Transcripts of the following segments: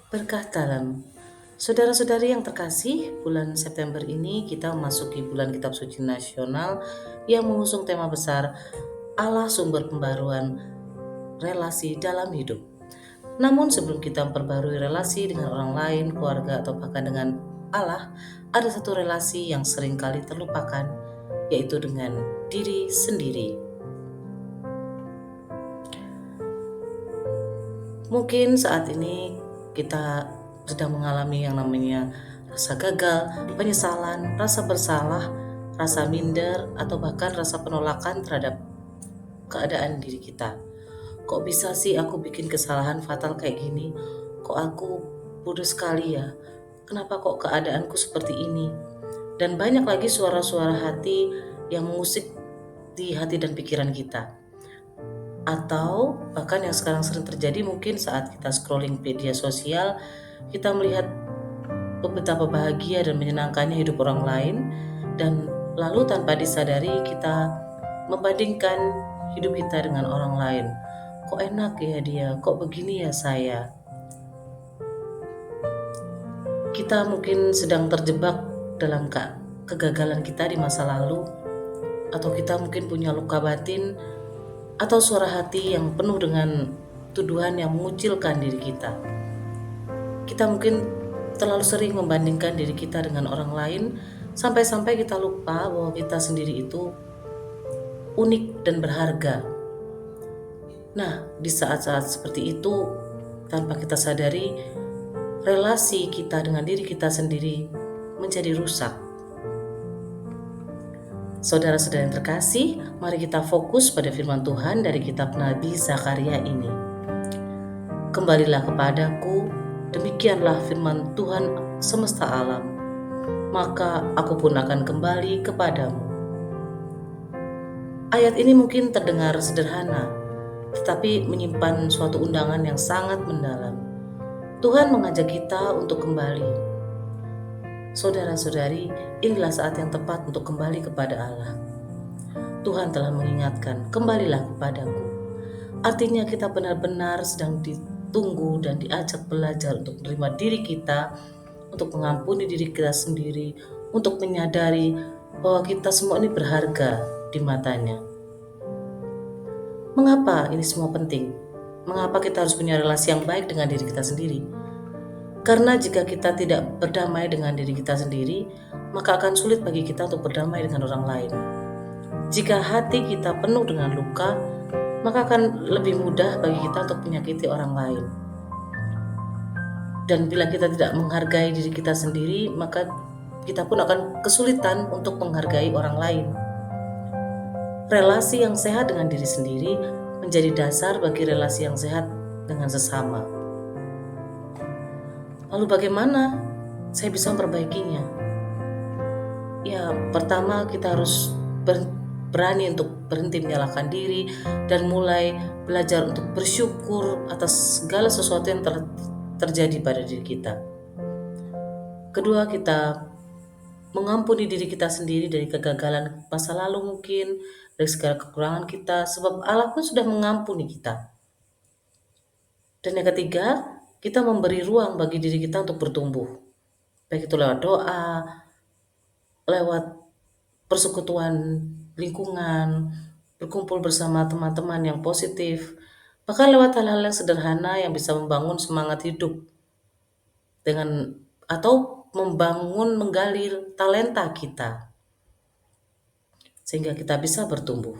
Berkah dalam. Saudara-saudari yang terkasih, bulan September ini kita memasuki bulan Kitab Suci Nasional yang mengusung tema besar Allah sumber pembaruan relasi dalam hidup. Namun sebelum kita memperbarui relasi dengan orang lain, keluarga, atau bahkan dengan Allah, ada satu relasi yang seringkali terlupakan, yaitu dengan diri sendiri. Mungkin saat ini kita sedang mengalami yang namanya rasa gagal, penyesalan, rasa bersalah, rasa minder, atau bahkan rasa penolakan terhadap keadaan diri kita. Kok bisa sih aku bikin kesalahan fatal kayak gini? Kok aku bodoh sekali ya? Kenapa kok keadaanku seperti ini? Dan banyak lagi suara-suara hati yang mengusik di hati dan pikiran kita. Atau bahkan yang sekarang sering terjadi mungkin saat kita scrolling media sosial, kita melihat betapa bahagia dan menyenangkannya hidup orang lain, dan lalu tanpa disadari kita membandingkan hidup kita dengan orang lain. Kok enak ya dia, kok begini ya saya. Kita mungkin sedang terjebak dalam kegagalan kita di masa lalu, atau kita mungkin punya luka batin, atau suara hati yang penuh dengan tuduhan yang mengucilkan diri kita. Kita mungkin terlalu sering membandingkan diri kita dengan orang lain, sampai-sampai kita lupa bahwa kita sendiri itu unik dan berharga. Nah, di saat-saat seperti itu, tanpa kita sadari, relasi kita dengan diri kita sendiri menjadi rusak. Saudara-saudara yang terkasih, mari kita fokus pada firman Tuhan dari kitab Nabi Zakaria ini. Kembalilah kepadaku, demikianlah firman Tuhan semesta alam, maka aku pun akan kembali kepadamu. Ayat ini mungkin terdengar sederhana, tetapi menyimpan suatu undangan yang sangat mendalam. Tuhan mengajak kita untuk kembali. Saudara-saudari, inilah saat yang tepat untuk kembali kepada Allah. Tuhan telah mengingatkan, kembalilah kepadaku. Artinya kita benar-benar sedang ditunggu dan diajak belajar untuk menerima diri kita, untuk mengampuni diri kita sendiri, untuk menyadari bahwa kita semua ini berharga di matanya. Mengapa ini semua penting? Mengapa kita harus punya relasi yang baik dengan diri kita sendiri? Karena jika kita tidak berdamai dengan diri kita sendiri, maka akan sulit bagi kita untuk berdamai dengan orang lain. Jika hati kita penuh dengan luka, maka akan lebih mudah bagi kita untuk menyakiti orang lain. Dan bila kita tidak menghargai diri kita sendiri, maka kita pun akan kesulitan untuk menghargai orang lain. Relasi yang sehat dengan diri sendiri menjadi dasar bagi relasi yang sehat dengan sesama. Lalu bagaimana saya bisa memperbaikinya? Ya, pertama kita harus berani untuk berhenti menyalahkan diri dan mulai belajar untuk bersyukur atas segala sesuatu yang terjadi pada diri kita. Kedua, kita mengampuni diri kita sendiri dari kegagalan masa lalu mungkin, dari segala kekurangan kita, sebab Allah pun sudah mengampuni kita. Dan yang ketiga, kita memberi ruang bagi diri kita untuk bertumbuh. Baik itu lewat doa, lewat persekutuan lingkungan, berkumpul bersama teman-teman yang positif, bahkan lewat hal-hal yang sederhana yang bisa membangun semangat hidup dengan atau menggali talenta kita sehingga kita bisa bertumbuh.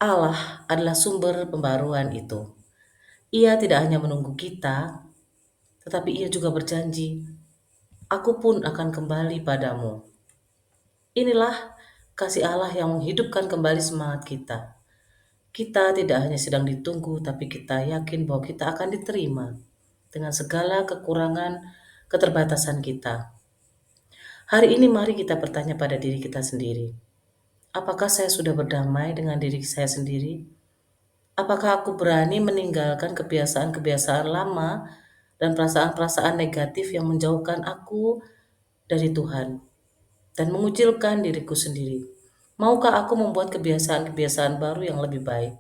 Allah adalah sumber pembaruan itu. Ia tidak hanya menunggu kita, tetapi ia juga berjanji, aku pun akan kembali padamu. Inilah kasih Allah yang menghidupkan kembali semangat kita. Kita tidak hanya sedang ditunggu, tapi kita yakin bahwa kita akan diterima dengan segala kekurangan, keterbatasan kita. Hari ini mari kita bertanya pada diri kita sendiri. Apakah saya sudah berdamai dengan diri saya sendiri? Apakah aku berani meninggalkan kebiasaan-kebiasaan lama dan perasaan-perasaan negatif yang menjauhkan aku dari Tuhan dan mengucilkan diriku sendiri? Maukah aku membuat kebiasaan-kebiasaan baru yang lebih baik?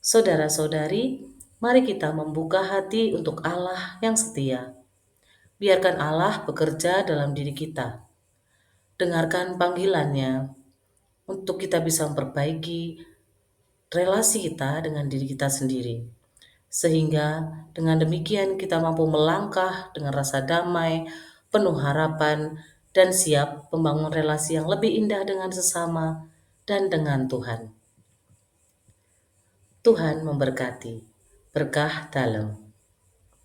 Saudara-saudari, Mari kita membuka hati untuk Allah yang setia. Biarkan Allah bekerja dalam diri kita. Dengarkan panggilannya untuk kita bisa memperbaiki relasi kita dengan diri kita sendiri. Sehingga dengan demikian kita mampu melangkah dengan rasa damai, penuh harapan, dan siap membangun relasi yang lebih indah dengan sesama dan dengan Tuhan. Tuhan memberkati. Berkah dalam.